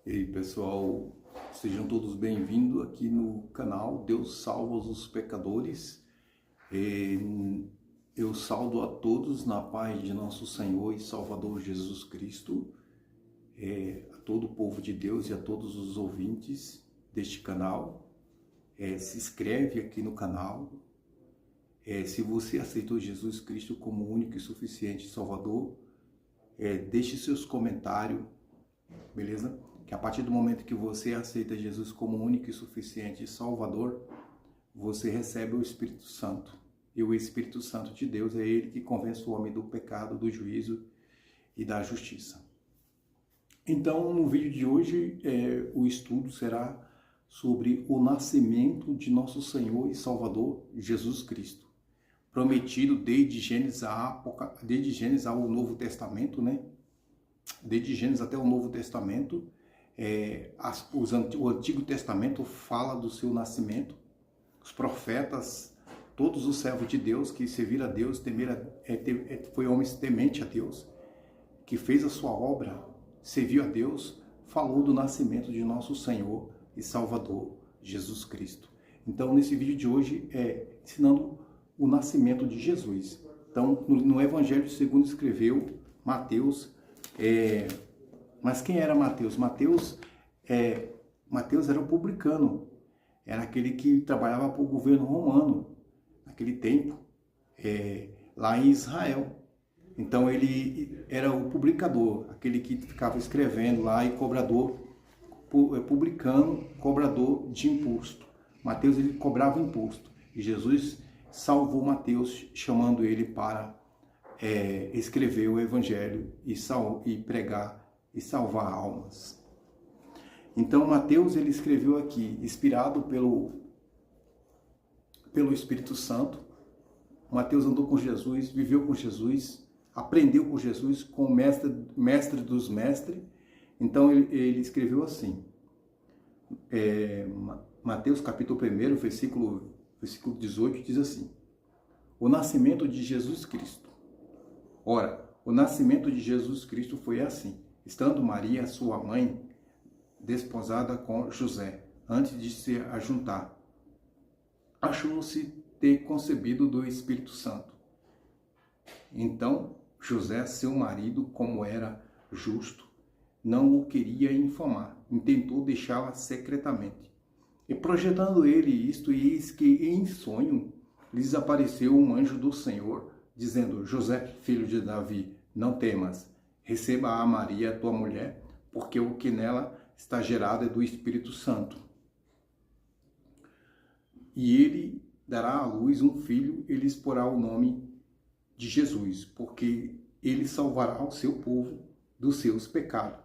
E aí, pessoal, sejam todos bem-vindos aqui no canal Deus Salva os Pecadores. Eu saúdo a todos na paz de nosso Senhor e Salvador Jesus Cristo, a todo o povo de Deus e a todos os ouvintes deste canal. Se inscreve aqui no canal. Se você aceitou Jesus Cristo como único e suficiente Salvador, deixe seus comentários, beleza? Que a partir do momento que você aceita Jesus como único e suficiente Salvador, você recebe o Espírito Santo. E o Espírito Santo de Deus é ele que convence o homem do pecado, do juízo e da justiça. Então, no vídeo de hoje, o estudo será sobre o nascimento de nosso Senhor e Salvador Jesus Cristo, prometido desde Gênesis ao Novo Testamento, né? Desde Gênesis até o Novo Testamento. O Antigo Testamento fala do seu nascimento. Os profetas, todos os servos de Deus que serviram a Deus, foi homem temente a Deus, que fez a sua obra, serviu a Deus, falou do nascimento de nosso Senhor e Salvador Jesus Cristo. Então, nesse vídeo de hoje, ensinando o nascimento de Jesus. Então, no Evangelho segundo escreveu Mateus, mas quem era Mateus? Mateus era um publicano, era aquele que trabalhava para o governo romano, naquele tempo, lá em Israel. Então ele era o publicador, aquele que ficava escrevendo lá e publicano, cobrador de imposto. Mateus, ele cobrava imposto, e Jesus salvou Mateus, chamando ele para escrever o Evangelho e pregar e salvar almas. Então Mateus, ele escreveu aqui, inspirado pelo Espírito Santo. Mateus andou com Jesus, viveu com Jesus, aprendeu com Jesus, com o mestre dos mestres. Então ele escreveu assim, Mateus capítulo 1, versículo 18, diz assim: o nascimento de Jesus Cristo. Ora, o nascimento de Jesus Cristo foi assim: estando Maria, sua mãe, desposada com José, antes de se ajuntar, achou-se ter concebido do Espírito Santo. Então, José, seu marido, como era justo, não o queria infamar, intentou deixá-la secretamente. E projetando ele isto, eis que em sonho lhes apareceu um anjo do Senhor, dizendo: José, filho de Davi, não temas, receba a Maria, tua mulher, porque o que nela está gerado é do Espírito Santo. E ele dará à luz um filho, e lhes porá o nome de Jesus, porque ele salvará o seu povo dos seus pecados.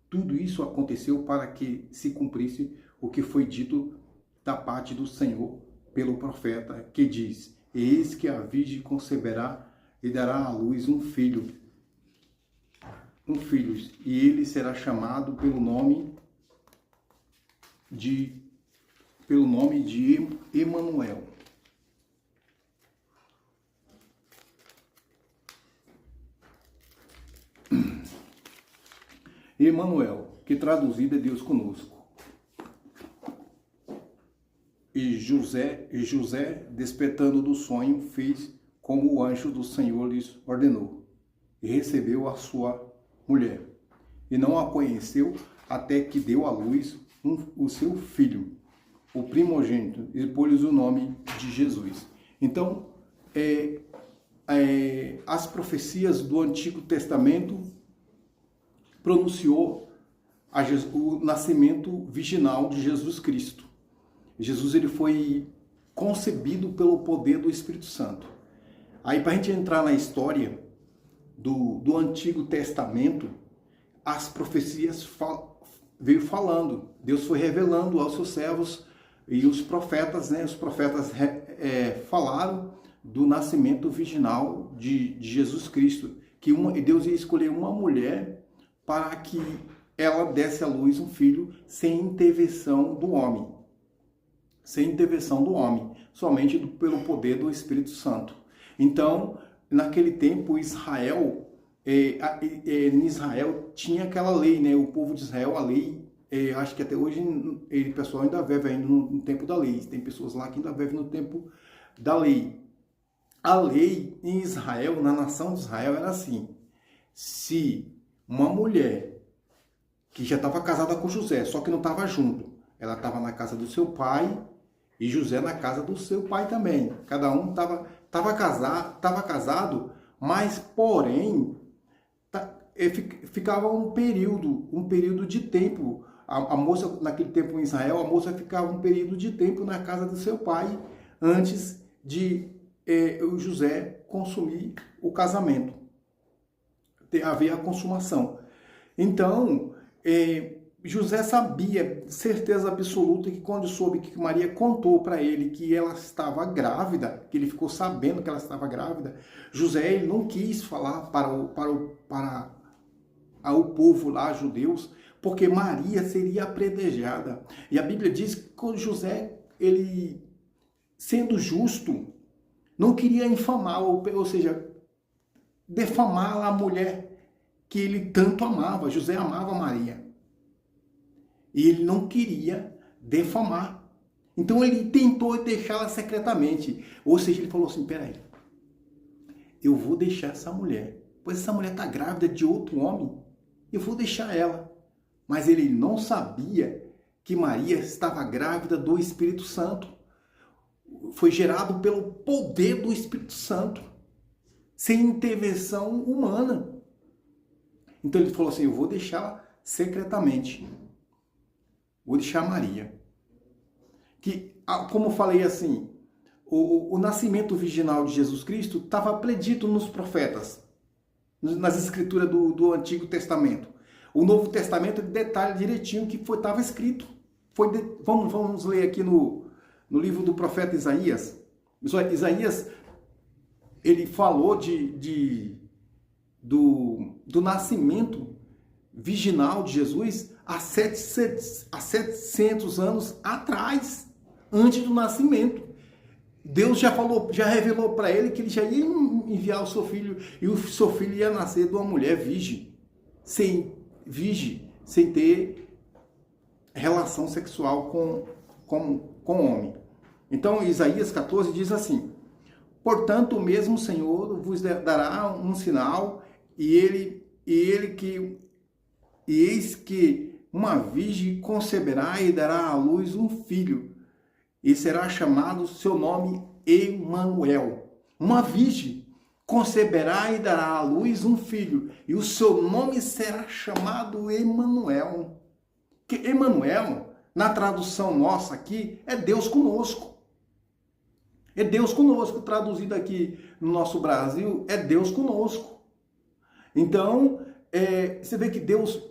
Tudo isso aconteceu para que se cumprisse o que foi dito da parte do Senhor pelo profeta, que diz: eis que a virgem conceberá e dará à luz um filho, e ele será chamado pelo nome de Emanuel. Emanuel, que traduzido é Deus conosco. E José, despertando do sonho, fez como o anjo do Senhor lhes ordenou, e recebeu a sua mulher, e não a conheceu até que deu à luz o seu filho, o primogênito, e pôs-lhes o nome de Jesus. Então, as profecias do Antigo Testamento pronunciou o nascimento virginal de Jesus Cristo. Jesus, ele foi concebido pelo poder do Espírito Santo. Aí, para a gente entrar na história do Antigo Testamento, as profecias veio falando. Deus foi revelando aos seus servos e os profetas, né? Os profetas falaram do nascimento virginal de Jesus Cristo, que Deus ia escolher uma mulher para que ela desse à luz um filho sem intervenção do homem. Sem intervenção do homem, somente pelo poder do Espírito Santo. Então, naquele tempo, Israel em Israel tinha aquela lei, né? O povo de Israel, a lei, acho que até hoje o pessoal ainda vive ainda no tempo da lei. Tem pessoas lá que ainda vivem no tempo da lei. A lei em Israel, na nação de Israel, era assim: se uma mulher que já estava casada com José, só que não estava junto, ela estava na casa do seu pai e José na casa do seu pai também. Cada um estava casado, mas porém ficava um período de tempo. A moça, naquele tempo em Israel, a moça ficava um período de tempo na casa do seu pai antes de o José consumir o casamento. Havia a consumação. Então, José sabia, certeza absoluta, que quando soube que Maria contou para ele que ela estava grávida, que ele ficou sabendo que ela estava grávida, José ele não quis falar para o povo lá, judeus, porque Maria seria apredejada. E a Bíblia diz que quando José, ele, sendo justo, não queria infamar, ou seja, defamar a mulher que ele tanto amava. José amava Maria. E ele não queria defamar. Então ele tentou deixá-la secretamente. Ou seja, ele falou assim, peraí, eu vou deixar essa mulher, pois essa mulher está grávida de outro homem, eu vou deixar ela. Mas ele não sabia que Maria estava grávida do Espírito Santo. Foi gerado pelo poder do Espírito Santo, sem intervenção humana. Então ele falou assim, eu vou deixá-la secretamente. Vou deixar Maria. Que, como eu falei assim, o nascimento virginal de Jesus Cristo estava predito nos profetas, nas escrituras do Antigo Testamento. O Novo Testamento detalha direitinho o que estava escrito. Vamos ler aqui no livro do profeta Isaías. Isaías, ele falou do nascimento virginal de Jesus há 700 anos atrás, antes do nascimento. Deus já revelou para ele que ele já ia enviar o seu filho, e o seu filho ia nascer de uma mulher virgem, sem ter relação sexual com homem. Então, Isaías 14 diz assim, portanto, o mesmo Senhor vos dará um sinal, e eis que uma virgem conceberá e dará à luz um filho, e será chamado seu nome Emanuel. Uma virgem conceberá e dará à luz um filho, e o seu nome será chamado Emanuel. Que Emanuel, na tradução nossa aqui, é Deus conosco. É Deus conosco, traduzido aqui no nosso Brasil, é Deus conosco. Então, você vê que Deus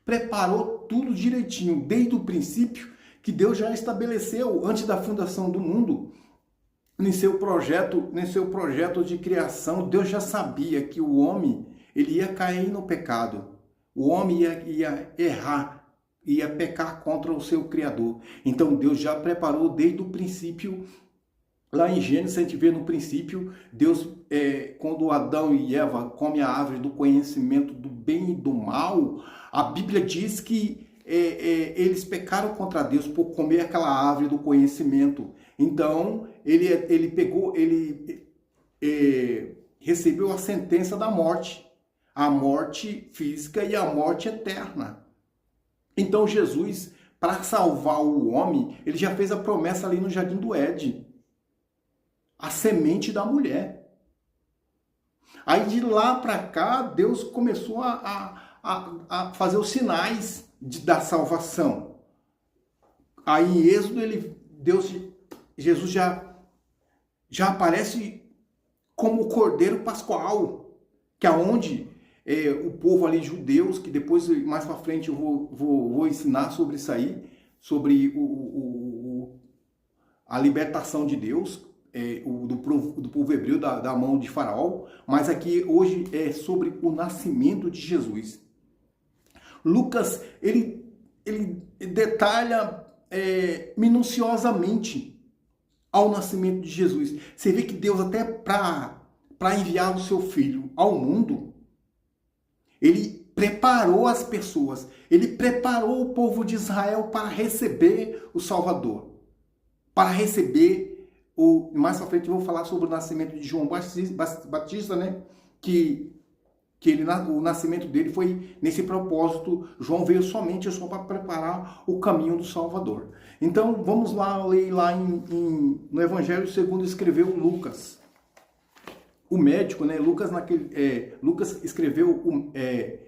preparou tudo direitinho, desde o princípio, que Deus já estabeleceu, antes da fundação do mundo, em seu projeto de criação. Deus já sabia que o homem ele ia cair no pecado, o homem ia errar, ia pecar contra o seu Criador. Então Deus já preparou desde o princípio. Lá em Gênesis a gente vê no princípio, Deus, quando Adão e Eva comem a árvore do conhecimento do bem e do mal, a Bíblia diz que eles pecaram contra Deus por comer aquela árvore do conhecimento. Então, ele recebeu a sentença da morte, a morte física e a morte eterna. Então, Jesus, para salvar o homem, ele já fez a promessa ali no Jardim do Éden, a semente da mulher. Aí, de lá para cá, Deus começou a fazer os sinais da salvação. Aí em Êxodo, Jesus já aparece como o Cordeiro Pascual, que é onde o povo ali, judeus, que depois, mais para frente, eu vou ensinar sobre isso aí, sobre a libertação de Deus, do povo hebreu da mão de Faraó, mas aqui hoje é sobre o nascimento de Jesus. Lucas, ele detalha minuciosamente ao nascimento de Jesus. Você vê que Deus, até para enviar o seu filho ao mundo, Ele preparou as pessoas, ele preparou o povo de Israel para receber o Salvador, para receber mais para frente eu vou falar sobre o nascimento de João Batista, né? O nascimento dele foi nesse propósito. João veio somente só para preparar o caminho do Salvador. Então, vamos lá ler lá no Evangelho segundo escreveu Lucas. O médico, né? Lucas escreveu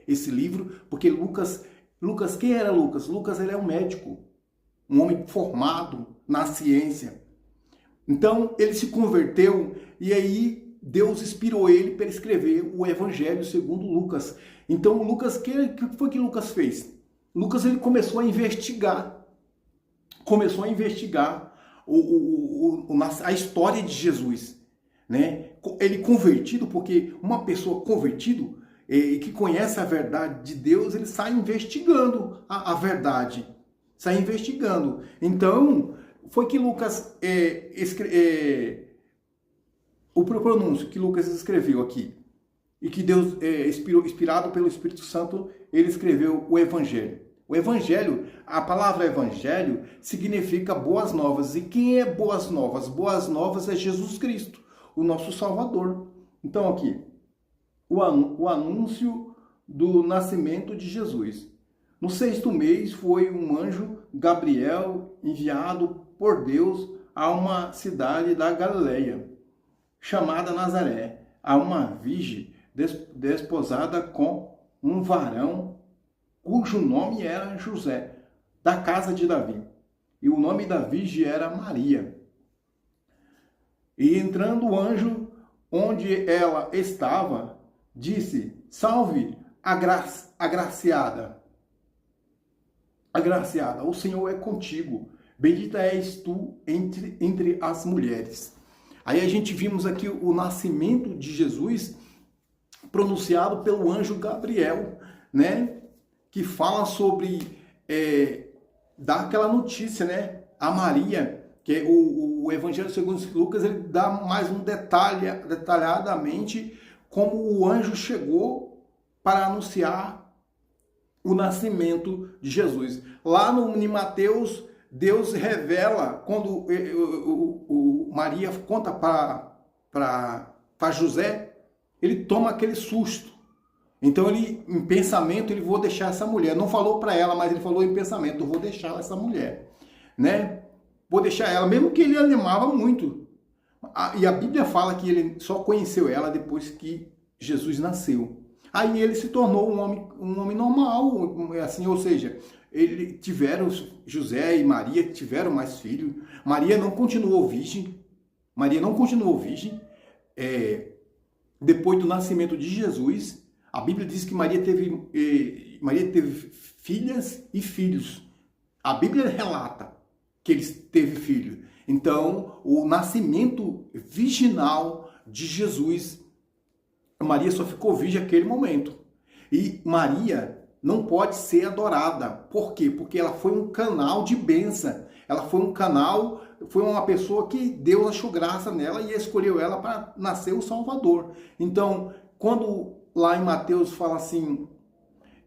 esse livro porque Lucas, quem era Lucas? Lucas, ele é um médico, um homem formado na ciência. Então, ele se converteu e aí Deus inspirou ele para escrever o Evangelho segundo Lucas. Então, Lucas, o que foi que Lucas fez? Lucas, ele começou a investigar. A história de Jesus, né? Ele convertido, porque uma pessoa convertido e que conhece a verdade de Deus, ele sai investigando a verdade. Sai investigando. Então, foi que Lucas o pronúncio que Lucas escreveu aqui, e que Deus, inspirado pelo Espírito Santo, ele escreveu o Evangelho. O Evangelho, a palavra Evangelho, significa boas novas. E quem é boas novas? Boas novas é Jesus Cristo, o nosso Salvador. Então aqui, o anúncio do nascimento de Jesus. No 6º mês foi um anjo, Gabriel, enviado por Deus a uma cidade da Galileia, chamada Nazaré, a uma virgem desposada com um varão cujo nome era José, da casa de Davi. E o nome da virgem era Maria. E entrando o anjo onde ela estava, disse: Salve, agraciada. Agraciada, o Senhor é contigo. Bendita és tu entre as mulheres. Aí a gente vimos aqui o nascimento de Jesus pronunciado pelo anjo Gabriel, né? Que fala sobre, dá aquela notícia, né? A Maria, que o Evangelho segundo Lucas, ele dá mais um detalhadamente como o anjo chegou para anunciar o nascimento de Jesus. Lá em Mateus, Deus revela, quando Maria conta para José, ele toma aquele susto. Então, em pensamento, ele vou deixar essa mulher. Não falou para ela, mas ele falou em pensamento, eu vou deixar essa mulher, né? Vou deixar ela, mesmo que ele animava muito. E a Bíblia fala que ele só conheceu ela depois que Jesus nasceu. Aí ele se tornou um homem normal, assim, ou seja, José e Maria tiveram mais filhos. Maria não continuou virgem. Depois do nascimento de Jesus, a Bíblia diz que Maria teve filhas e filhos. A Bíblia relata que ele teve filho. Então, o nascimento virginal de Jesus, Maria só ficou virgem naquele momento. E Maria não pode ser adorada. Por quê? Porque ela foi um canal de bênção. Ela foi uma pessoa que Deus achou graça nela e escolheu ela para nascer o Salvador. Então, quando lá em Mateus fala assim,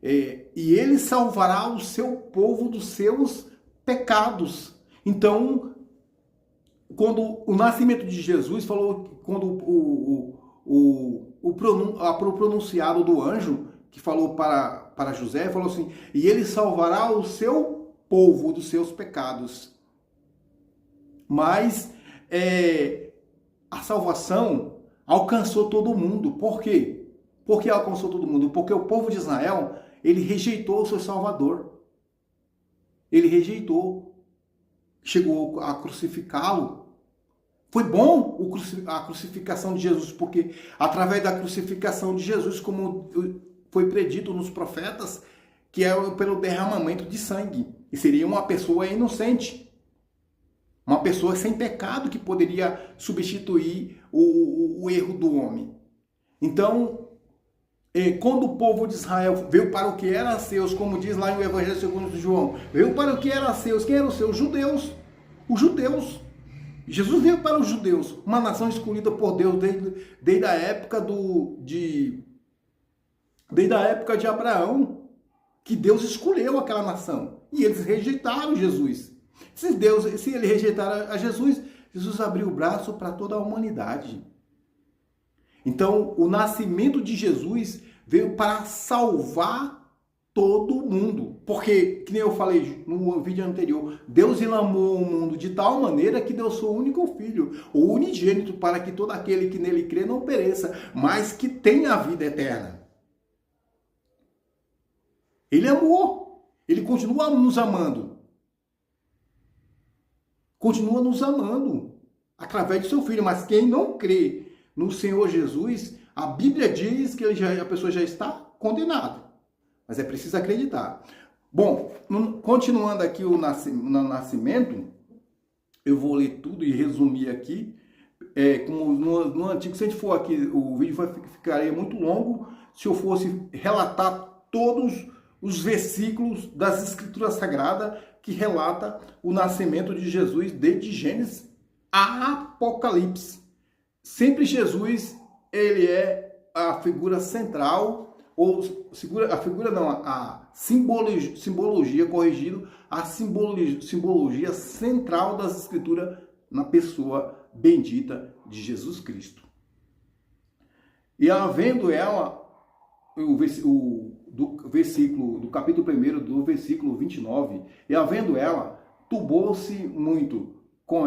e ele salvará o seu povo dos seus pecados. Então, quando o nascimento de Jesus falou, quando o pronunciado do anjo que falou para José, falou assim, e ele salvará o seu povo dos seus pecados. Mas a salvação alcançou todo mundo. Por quê? Por que alcançou todo mundo? Porque o povo de Israel, ele rejeitou o seu Salvador. Ele rejeitou. Chegou a crucificá-lo. Foi bom a crucificação de Jesus, porque através da crucificação de Jesus, como foi predito nos profetas, que é pelo derramamento de sangue. E seria uma pessoa inocente. Uma pessoa sem pecado que poderia substituir o erro do homem. Então, quando o povo de Israel veio para o que era seus, como diz lá no Evangelho segundo João, veio para o que era seus. Quem eram os seus? Judeus. Os judeus. Jesus veio para os judeus, uma nação escolhida por Deus desde a época desde a época de Abraão, que Deus escolheu aquela nação. E eles rejeitaram Jesus. Se ele rejeitar a Jesus, Jesus abriu o braço para toda a humanidade. Então, o nascimento de Jesus veio para salvar todo mundo. Porque, que nem eu falei no vídeo anterior, Deus ele amou o mundo de tal maneira que deu seu único filho, o unigênito, para que todo aquele que nele crê não pereça, mas que tenha a vida eterna. Ele amou. Ele continua nos amando. Continua nos amando através de seu filho. Mas quem não crê no Senhor Jesus, a Bíblia diz que a pessoa já está condenada. Mas é preciso acreditar. Bom, continuando aqui o nascimento, eu vou ler tudo e resumir aqui. Como no antigo, se a gente for aqui, o vídeo ficaria muito longo se eu fosse relatar todos os versículos das Escrituras Sagradas que relata o nascimento de Jesus desde Gênesis a Apocalipse. Sempre Jesus, ele é a figura central, a simbologia, corrigido, a simbologia central das Escrituras na pessoa bendita de Jesus Cristo. E havendo ela, do capítulo 1, do versículo 29, e havendo ela, turbou-se muito com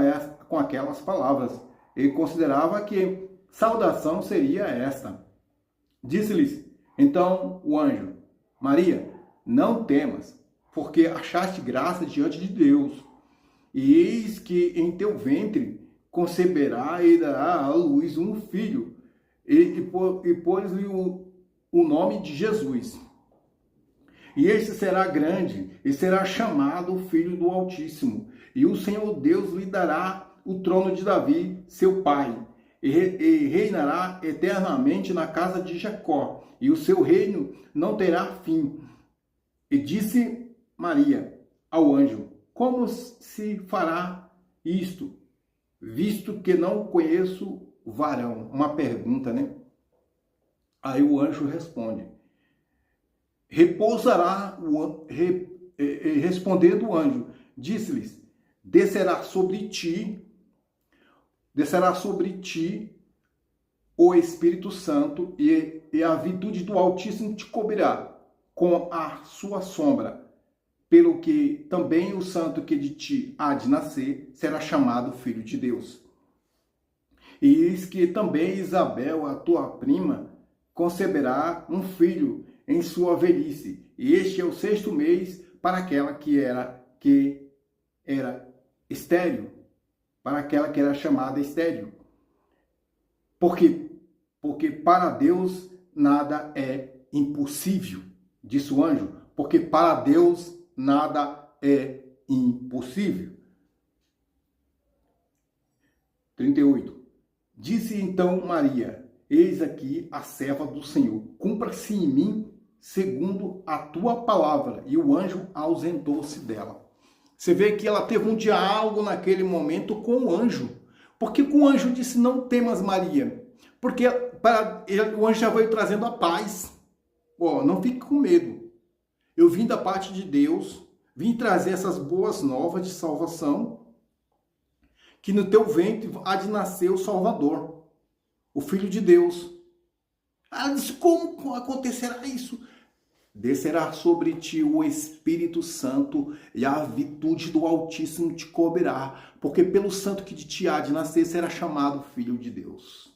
aquelas palavras, e considerava que saudação seria esta. Disse-lhes, então, o anjo, Maria, não temas, porque achaste graça diante de Deus, e eis que em teu ventre conceberá e dará à luz um filho, e pôs-lhe o nome de Jesus. E este será grande, e será chamado Filho do Altíssimo. E o Senhor Deus lhe dará o trono de Davi, seu pai, e reinará eternamente na casa de Jacó, e o seu reino não terá fim. E disse Maria ao anjo, como se fará isto, visto que não conheço varão? Uma pergunta, né? Aí o anjo responde, respondendo o anjo, disse-lhes, descerá sobre ti o Espírito Santo e a virtude do Altíssimo te cobrirá com a sua sombra, pelo que também o santo que de ti há de nascer será chamado Filho de Deus. E eis que também Isabel, a tua prima, conceberá um filho em sua velhice, e este é o 6º mês para aquela que era estéril, para aquela que era chamada estéril. Porque para Deus nada é impossível, disse o anjo, porque para Deus nada é impossível. 38. Disse então Maria, eis aqui a serva do Senhor, cumpra-se em mim segundo a tua palavra. E o anjo ausentou-se dela. Você vê que ela teve um diálogo naquele momento com o anjo. Por que o anjo disse, não temas, Maria? Porque o anjo já veio trazendo a paz. Não fique com medo. Eu vim da parte de Deus, vim trazer essas boas novas de salvação, que no teu ventre há de nascer o Salvador, o Filho de Deus. Ela disse, como acontecerá isso? Descerá sobre ti o Espírito Santo e a virtude do Altíssimo te cobrirá, porque pelo santo que de ti há de nascer será chamado Filho de Deus.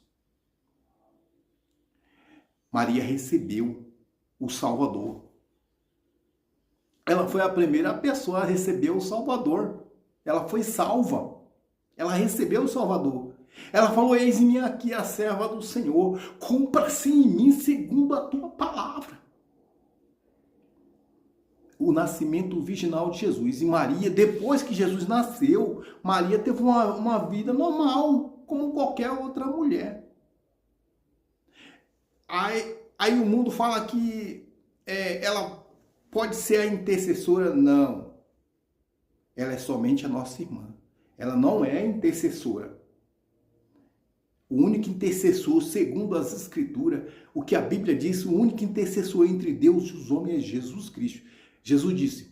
Maria recebeu o Salvador. Ela foi a primeira pessoa a receber o Salvador. Ela foi salva. Ela recebeu o Salvador. Ela falou, eis-me aqui a serva do Senhor, cumpra-se em mim segundo a tua palavra. O nascimento virginal de Jesus. E Maria, depois que Jesus nasceu, Maria teve uma vida normal, como qualquer outra mulher. Aí o mundo fala que ela pode ser a intercessora. Não. Ela é somente a nossa irmã. Ela não é intercessora. o único intercessor, segundo as Escrituras, o que a Bíblia diz, o único intercessor entre Deus e os homens é Jesus Cristo. Jesus disse,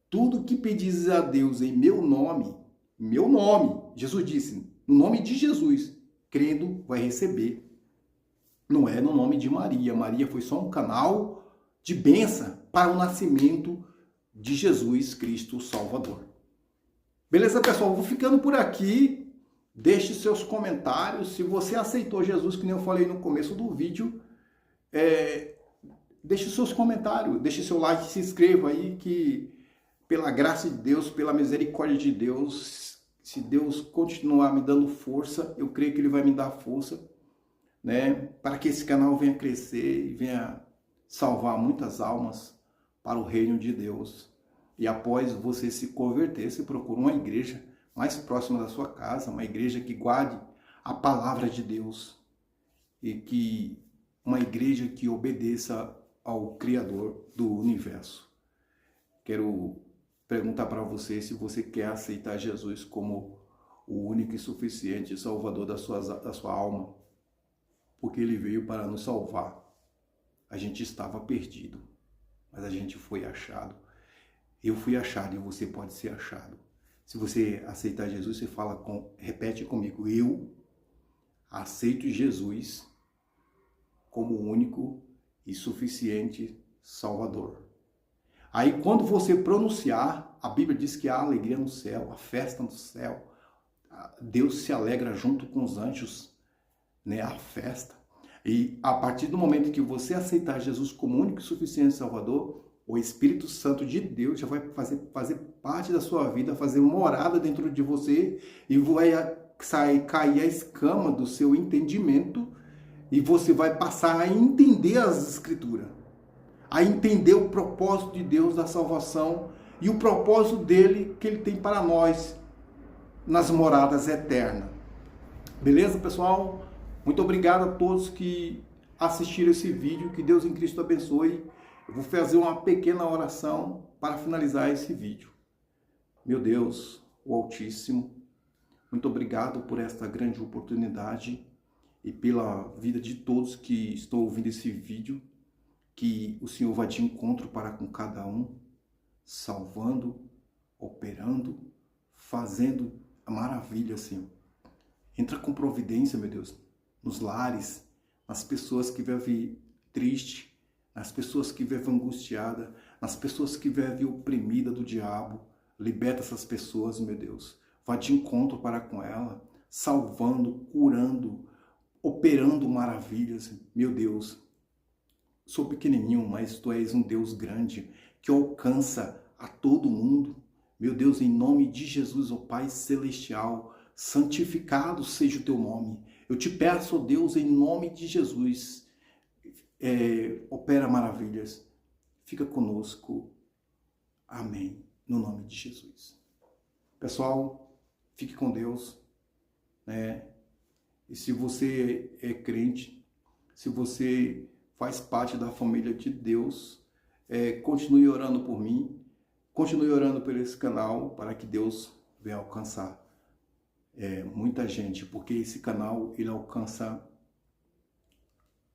tudo que pedis a Deus em meu nome, Jesus disse, no nome de Jesus, crendo, vai receber. Não é no nome de Maria. Maria foi só um canal de bênção para o nascimento de Jesus Cristo, o Salvador. Beleza, pessoal? Vou ficando por aqui. Deixe seus comentários. Se você aceitou Jesus, que nem eu falei no começo do vídeo, deixe seus comentários, deixe seu like, se inscreva aí, que pela graça de Deus, pela misericórdia de Deus, se Deus continuar me dando força, eu creio que Ele vai me dar força, né, para que esse canal venha crescer e venha salvar muitas almas para o reino de Deus. E após você se converter, você procura uma igreja mais próxima da sua casa, uma igreja que guarde a palavra de Deus e que uma igreja que obedeça ao Criador do universo. Quero perguntar para você se você quer aceitar Jesus como o único e suficiente Salvador da sua alma, porque Ele veio para nos salvar. A gente estava perdido, mas a gente foi achado. Eu fui achado e você pode ser achado. Se você aceitar Jesus, você repete comigo, eu aceito Jesus como o único e suficiente Salvador. Aí quando você pronunciar, a Bíblia diz que há alegria no céu, a festa no céu. Deus se alegra junto com os anjos, né, a festa. E a partir do momento que você aceitar Jesus como único e suficiente Salvador, o Espírito Santo de Deus já vai fazer parte da sua vida, fazer morada dentro de você e vai cair a escama do seu entendimento e você vai passar a entender as Escrituras, a entender o propósito de Deus da salvação e o propósito dele que ele tem para nós nas moradas eternas. Beleza, pessoal? Muito obrigado a todos que assistiram esse vídeo. Que Deus em Cristo abençoe. Eu vou fazer uma pequena oração para finalizar esse vídeo. Meu Deus, o Altíssimo, muito obrigado por esta grande oportunidade e pela vida de todos que estão ouvindo esse vídeo. Que o Senhor vá de encontro para com cada um, salvando, operando, fazendo a maravilha, Senhor. Entra com providência, meu Deus, nos lares, nas pessoas que vivem tristes, nas pessoas que vivem angustiadas, nas pessoas que vivem oprimidas do diabo. Liberta essas pessoas, meu Deus. Vá de encontro para com ela, salvando, curando, operando maravilhas. Meu Deus, sou pequenininho, mas Tu és um Deus grande, que alcança a todo mundo. Meu Deus, em nome de Jesus, ó Pai Celestial, santificado seja o Teu nome. Eu te peço, ó Deus, em nome de Jesus, opera maravilhas. Fica conosco. Amém. No nome de Jesus. Pessoal, fique com Deus, né? E se você é crente, se você faz parte da família de Deus, continue orando por mim, continue orando por esse canal, para que Deus venha alcançar muita gente, porque esse canal ele alcança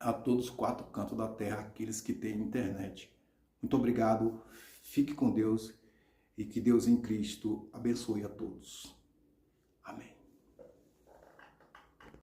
a todos os 4 cantos da terra, aqueles que têm internet. Muito obrigado, fique com Deus e que Deus em Cristo abençoe a todos. Amém.